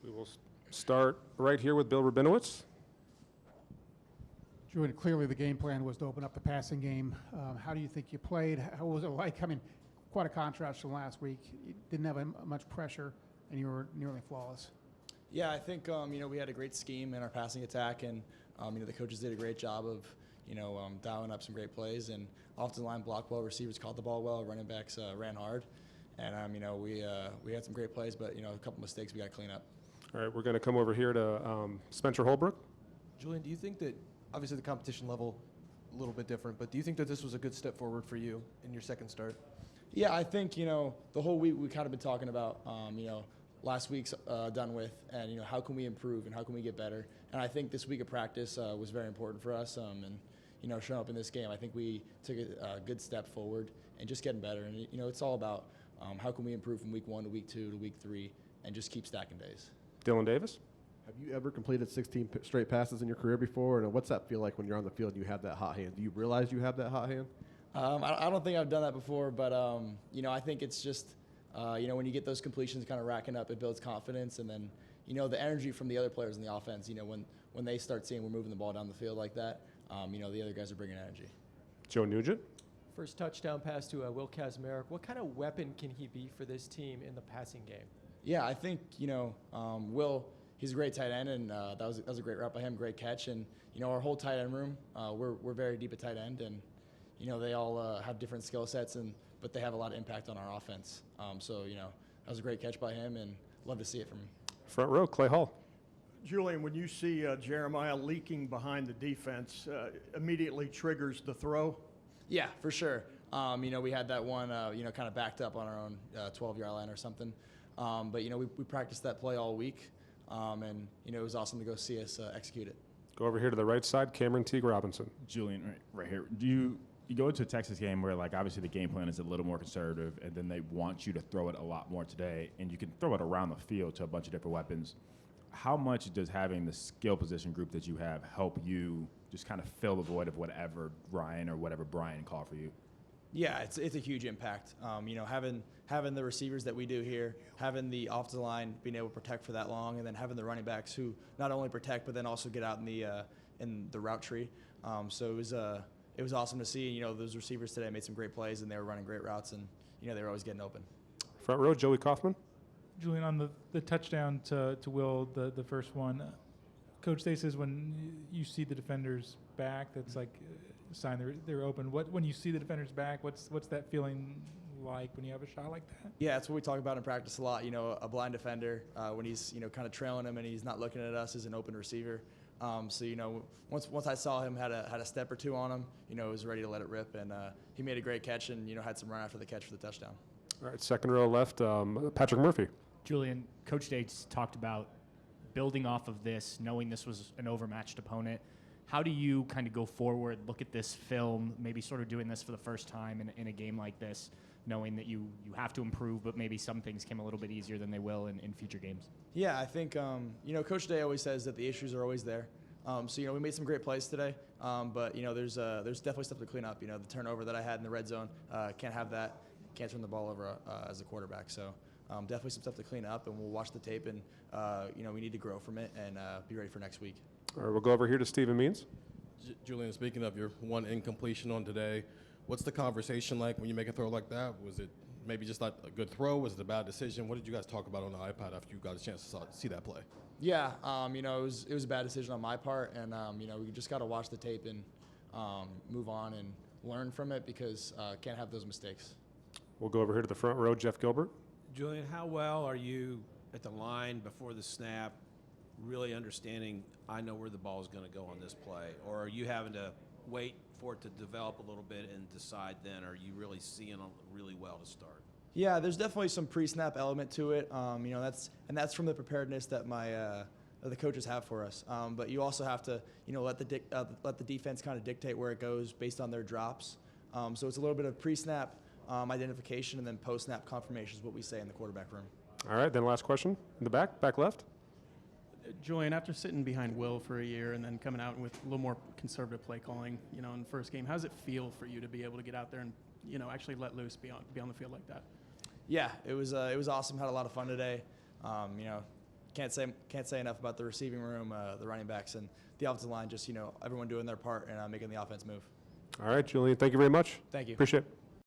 We will start right here with Bill Rabinowitz. Julian, clearly the game plan was to open up the passing game. How do you think you played? How was it like? I mean, quite a contrast from last week. You didn't have much pressure, and you were nearly flawless. Yeah, I think we had a great scheme in our passing attack, and the coaches did a great job of dialing up some great plays, and off the line blocked well, receivers caught the ball well, running backs ran hard, and we had some great plays, but a couple mistakes we got to clean up. All right, we're going to come over here to Spencer Holbrook. Julian, do you think that obviously the competition level a little bit different, but do you think that this was a good step forward for you in your second start? Yeah, I think the whole week we kind of been talking about last week's done with, and how can we improve and how can we get better. And I think this week of practice was very important for us. And showing up in this game, I think we took a good step forward and just getting better. And it's all about how can we improve from week 1 to week 2 to week 3 and just keep stacking days. Dylan Davis. Have you ever completed 16 straight passes in your career before? And what's that feel like when you're on the field and you have that hot hand? Do you realize you have that hot hand? I don't think I've done that before, but I think it's just when you get those completions kind of racking up, it builds confidence, and then the energy from the other players in the offense. When they start seeing we're moving the ball down the field like that, the other guys are bringing energy. Joe Nugent. First touchdown pass to Will Kazmarek. What kind of weapon can he be for this team in the passing game? Yeah, I think Will. He's a great tight end, and that was a great route by him, great catch, and our whole tight end room, we're very deep at tight end, and they all have different skill sets, but they have a lot of impact on our offense. So that was a great catch by him, and love to see it from him. Front row, Clay Hall. Julian, when you see Jeremiah leaking behind the defense, immediately triggers the throw? Yeah, for sure. We had that one, kind of backed up on our own 12-yard line or something. But we practiced that play all week. And it was awesome to go see us execute it. Go over here to the right side, Cameron Teague Robinson. Julian, right here. Do you go into a Texas game where, obviously the game plan is a little more conservative, and then they want you to throw it a lot more today, and you can throw it around the field to a bunch of different weapons. How much does having the skill position group that you have help you just kind of fill the void of whatever Ryan or whatever Brian call for you? Yeah, it's a huge impact. Having the receivers that we do here, having the off the line, being able to protect for that long, and then having the running backs who not only protect but then also get out in the route tree. So it was awesome to see. Those receivers today made some great plays, and they were running great routes, and they were always getting open. Front row, Joey Kaufman. Julian, on the touchdown to Will, the first one, Coach Day says when you see the defenders back, that's like a sign they're open. When you see the defenders back, what's that feeling like when you have a shot like that? Yeah, that's what we talk about in practice a lot. A blind defender, when he's kind of trailing him and he's not looking at us as an open receiver. So once I saw him had a step or two on him, was ready to let it rip, and he made a great catch and had some run after the catch for the touchdown. All right, second row left, Patrick Murphy. Julian, Coach Dates talked about building off of this, knowing this was an overmatched opponent. How do you kind of go forward, look at this film, maybe sort of doing this for the first time in a game like this, knowing that you have to improve, but maybe some things came a little bit easier than they will in future games? Yeah, I think, Coach Day always says that the issues are always there. So, we made some great plays today, but, there's definitely stuff to clean up. The turnover that I had in the red zone, can't have that. Can't turn the ball over as a quarterback. So definitely some stuff to clean up, and we'll watch the tape, and, we need to grow from it and be ready for next week. All right, we'll go over here to Stephen Means. Julian, speaking of your one incompletion on today, what's the conversation like when you make a throw like that? Was it maybe just not a good throw? Was it a bad decision? What did you guys talk about on the iPad after you got a chance to see that play? Yeah, it was a bad decision on my part, and we just got to watch the tape and move on and learn from it because can't have those mistakes. We'll go over here to the front row, Jeff Gilbert. Julian, how well are you at the line before the snap, really understanding I know where the ball is going to go on this play, or are you having to wait for it to develop a little bit and decide then? Or are you really seeing it really well to start? Yeah, there's definitely some pre-snap element to it. That's from the preparedness that the coaches have for us. But you also have to let the defense kind of dictate where it goes based on their drops. So it's a little bit of pre-snap identification and then post-snap confirmation is what we say in the quarterback room. All right, then last question in the back left. Julian, after sitting behind Will for a year and then coming out with a little more conservative play calling, in the first game, how does it feel for you to be able to get out there and, actually let loose, be on the field like that? Yeah, it was awesome. Had a lot of fun today. can't say enough about the receiving room, the running backs, and the offensive line. Just everyone doing their part and making the offense move. All right, Julian, thank you very much. Thank you. Appreciate it.